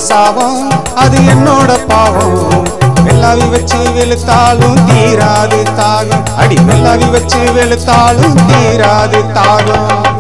சாபம் அது என்னோட பாவம் வெள்ளாவி வச்சு வெளுத்தாலும் தீராது தாகம் அடி வெள்ளாவி வச்சு வெளுத்தாலும் தீராது தாகம்